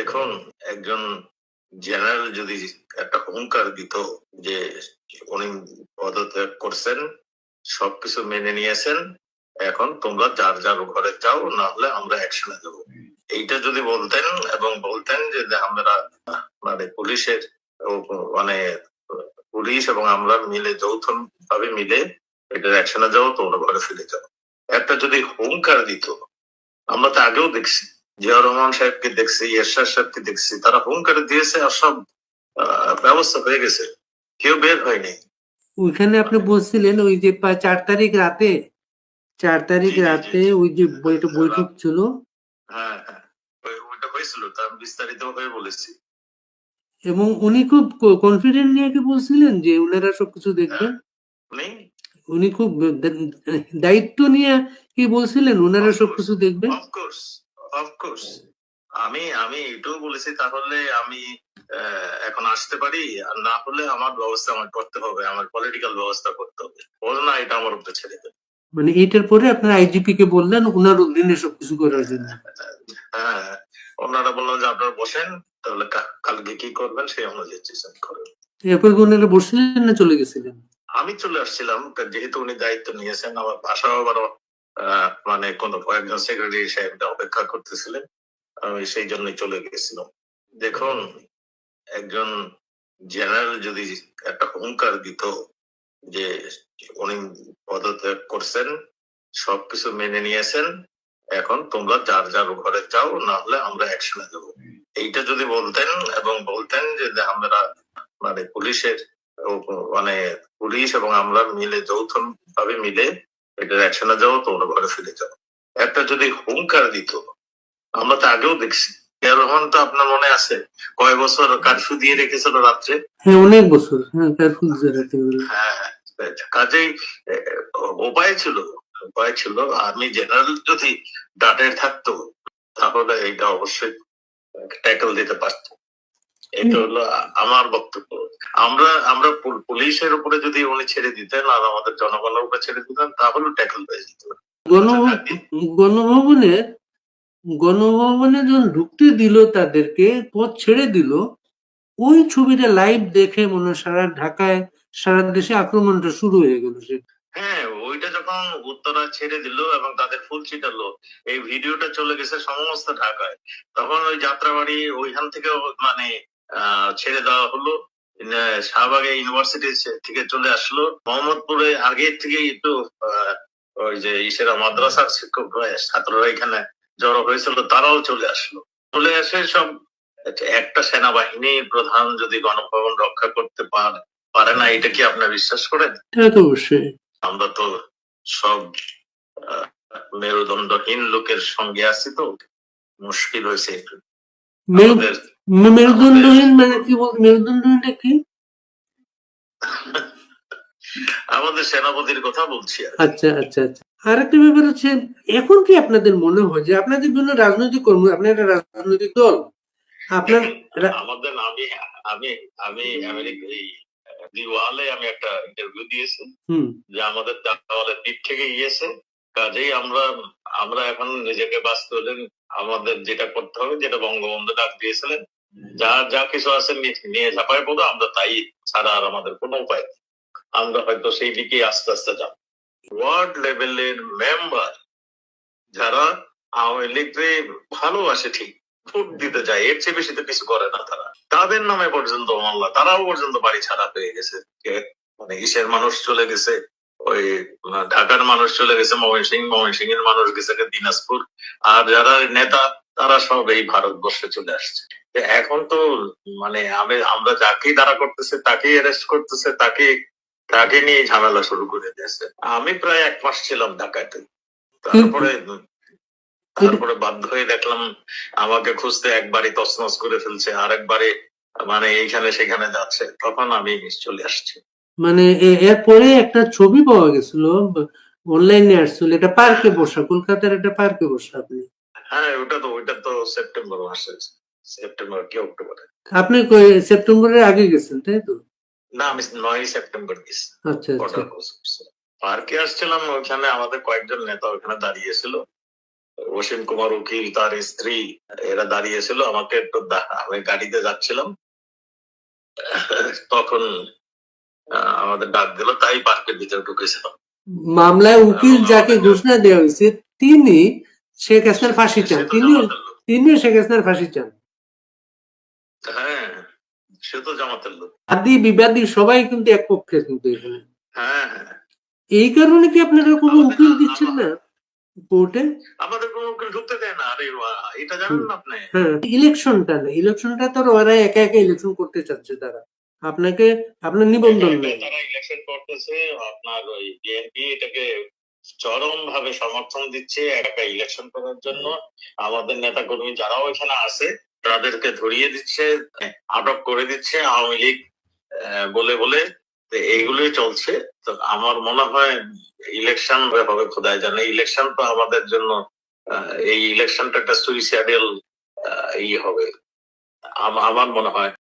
দেখুন, একজন জেনারেল যদি একটা হুঙ্কার দিত যে উনি পদত্যাগ করছেন, সবকিছু মেনে নিয়েছেন, এখন তোমরা যার যার ঘরে যাও, না হলে আমরা অ্যাকশনে দেবো, এইটা যদি বলতেন এবং বলতেন যে আমরা মানে পুলিশের মানে পুলিশ এবং আমরা মিলে যৌথ ভাবে মিলে এটার অ্যাকশনে যাও, তোমরা ঘরে ফিরে যাও, একটা যদি হুঙ্কার দিত, আমরা তো আগেও দেখছি, জিয়া রহমান সাহেবকে দেখছি, এরশাদ সাহেবকে দেখছি, তারা হুঙ্কার দিয়েছে আর সব ব্যবস্থা হয়ে গেছে, কেউ বের হয়নি। ওইখানে আপনি বলছিলেন ওই যে 4 তারিখ রাতে ওই যে একটা বৈঠক ছিল। হ্যাঁ হ্যাঁ, ওইটা হয়েছিল, তার বিস্তারিত হয়ে বলেছি। এবং উনি খুব কনফিডেন্ট নিয়ে কি বলছিলেন যে উনারা সবকিছু দেখবেন। উনি খুব দায়িত্ব নিয়ে কি বলছিলেন উনারা সবকিছু দেখবেন। অফকোর্স অফকোর্স, আমি আমি এটাও বলেছি, তাহলে আমি এখন আসতে পারি, আর না হলে আমার ব্যবস্থা আমার করতে হবে, আমার পলিটিক্যাল ব্যবস্থা করতে হবে, বল না এটা আমার উপরে ছেড়ে দেবে। মানে এটার পরে আপনার আইজিপি কে বললেন উনার অধীনে সবকিছু করার জন্য। হ্যাঁ, ওনারা বললেন যে আপনারা বসেন, তাহলে কালকে কি করবেন সেই অনুযায়ী ডিসাইড করবেন। এরপর ওনারা বসলেন না চলে গেছিলেন? আমি চলে আসছিলাম, যেহেতু উনি দায়িত্ব নিয়েছেন, আমার বাসাও আবারও মানে কোন একজন সেক্রেটারি সাহেব অপেক্ষা করতেছিলেন, আমি সেই জন্যই চলে গেছিলাম। দেখুন, একজন জেনারেল যদি একটা হুঙ্কার দিত যে উনি পদত্যাগ করছেন, সবকিছু মেনে নিয়েছেন, এখন তোমরা যার যার ঘরে যাও, না হলে আমরা অ্যাকশনে দেবো, এইটা যদি বলতেন এবং বলতেন যে আমরা মানে পুলিশের মানে পুলিশ এবং আমরা মিলে যৌথ ভাবে মিলে এটার অ্যাকশনে যাও, তোমরা ঘরে ফিরে যাও, একটা যদি হুঙ্কার দিত, আমরা তো আগেও দেখছি, রহমান তো আপনার মনে আছে কয় বছর কারফিউ দিয়ে রেখেছিল রাত্রে। হ্যাঁ, অনেক বছর। হ্যাঁ, কারফিউ দিয়ে রাখতে হলো। হ্যাঁ, কাজেই উপায় ছিল, উপায় ছিল। আমি জেনারেল যদি ডাটের থাকতো, তাহলে এটা অবশ্যই ট্যাকল দিতে পারতো। এটা হলো আমার বক্তব্য। আমরা আমরা পুলিশের উপরে যদি উনি ছেড়ে দিতেন আর আমাদের জনগণের উপরে ছেড়ে দিতেন, তাহলে ট্যাকল হয়ে যেত। গণভবনে যখন ঢুকতে দিল, তাদেরকে পথ ছেড়ে দিল, ওই ছবিটা লাইভ দেখে মনে সারা ঢাকায় সারা দেশে আক্রমণটা শুরু হয়ে গেল। হ্যাঁ, ওইটা যখন উত্তরা ছেড়ে দিল এবং তাদের ফুল ছিটালো, এই ভিডিওটা চলে গেছে সমস্ত ঢাকায়, তখন ওই যাত্রাবাড়ি ওইখান থেকে মানে ছেড়ে দেওয়া হলো, শাহবাগে ইউনিভার্সিটি থেকে চলে আসলো, মোহাম্মদপুরে আগে থেকে একটু ওই যে ইসেরা মাদ্রাসার শিক্ষক ছাত্ররা এখানে জড়ো হয়েছিল, তারাও চলে আসলো, চলে আসে সব। একটা সেনাবাহিনীর প্রধান যদি গণভবন রক্ষা করতে পারে না, এটা কি আপনার বিশ্বাস করেন? অবশ্যই। আমরা তো সব মেরুদণ্ডহীন লোকের সঙ্গে আছি, তো মুশকিল হয়েছে একটু। মেরুদণ্ডহীন মানে কি বল, মেরুদণ্ডহীনটা কি? আমাদের সেনাপতির কথা বলছি। আচ্ছা আচ্ছা আচ্ছা। আর একটা ব্যাপার হচ্ছে, এখন কি আপনাদের মনে হয় যে আপনাদের জন্য রাজনৈতিক কর্ম, আপনার একটা রাজনৈতিক দল, আপনার আমাদের আমি আমি আমি দিওয়ালে আমি একটা ইন্টারভিউ দিয়েছি যে আমাদের দেওয়ালের দিক থেকে গিয়েছে, কাজেই আমরা আমরা এখন নিজেকে বাঁচতে হলে আমাদের যেটা করতে হবে, যেটা বঙ্গবন্ধু ডাক দিয়েছিলেন, যা যা কিছু আছে নিয়ে ঝাঁপায় পড়ো, আমরা তাই ছাড়া আর আমাদের কোনো উপায় নেই। আমরা হয়তো সেই দিকে আস্তে আস্তে যাব। ওয়ার্ড লেভেলের মেম্বার যারা আওয়ামী লীগকে ভালোবাসে, ঠিক ভোট দিতে যায়, এর চেয়ে বেশি তো কিছু করে না তারা, তাদের নামে পর্যন্ত মামলা, তারাও পর্যন্ত বাড়ি ছাড়া হয়ে গেছে, মানে ইসের মানুষ চলে গেছে, ওই ঢাকার মানুষ চলে গেছে ময়মনসিংহ এর মানুষ গেছে দিনাজপুর, আর যারা নেতা তারা সব এই ভারতবর্ষে চলে আসছে। এখন তো মানে আমরা যাকেই দাঁড়া করতেছে তাকেই অ্যারেস্ট করতেছে, তাকে নিয়ে ঝামেলা শুরু করে দিয়েছে। আমি প্রায় 1 মাস ছিলাম ঢাকাতে, তারপরে বাধ্য হয়ে দেখলাম আমাকে খুঁজতে একবারই তছনছ করে ফেলছে, আর একবারে মানে এইখানে সেখানে যাচ্ছে, তখন আমি চলে আসছি। মানে এরপরে একটা ছবি পাওয়া গেছিল, অনলাইনে আসছিল, এটা পার্কে বসা, কলকাতার একটা পার্কে বসা আপনি। হ্যাঁ, ওইটা তো সেপ্টেম্বর মাসে, সেপ্টেম্বর কি অক্টোবরে। আপনি সেপ্টেম্বরের আগে গেছেন তাই তো? না, আমি 9 সেপ্টেম্বর গেছি। আচ্ছা আচ্ছা। পার্কে আসছিলাম, ওখানে আমাদের কয়েকজন নেতা ওখানে দাঁড়িয়েছিল, অসীম কুমার উকিল, তার স্ত্রী, এরা দাঁড়িয়েছিল। আমাকে একটু আমি গাড়িতে যাচ্ছিলাম, তখন আমাদের ডাক দিল, তাই পার্কের ভিতরে ঢুকেছিলাম। মামলায় উকিল যাকে ঘোষণা দেওয়া হয়েছে তিনি শেখ হাসিনার ফাঁসি চান, তিনিও শেখ হাসিনার ফাঁসি চান। হ্যাঁ, সে তো জামাতের লোক। আদি বিবাদী সবাই কিন্তু এক পক্ষে, কিন্তু এখানে। হ্যাঁ, এই কারণে কি আপনারা কোনো উকিল দিচ্ছেন না কোর্টে? আমাদের কোনো উকিল ঢুকতে দেয় না। আরে এটা জানেন না আপনি? হ্যাঁ, ইলেকশনটা তো ওরা একা একা ইলেকশন করতে চাচ্ছে তারা। আপনার নিবন্ধন নেই। তারা ইলেকশন করতেছে, আপনার ওই বিএনপি এটাকে চরম ভাবে সমর্থন দিচ্ছে একা ইলেকশন করার জন্য। আমাদের নেতা কর্মী যারাও এখানে আছে তাদেরকে ধরিয়ে দিচ্ছে, আটক করে দিচ্ছে আওয়ামী লীগ বলে বলে। এইগুলোই চলছে। তো আমার মনে হয় ইলেকশন হবে খোদাই জানে। ইলেকশন তো আমাদের জন্য, এই ইলেকশনটা একটা সুইসাইডাল হবে আমার মনে হয়।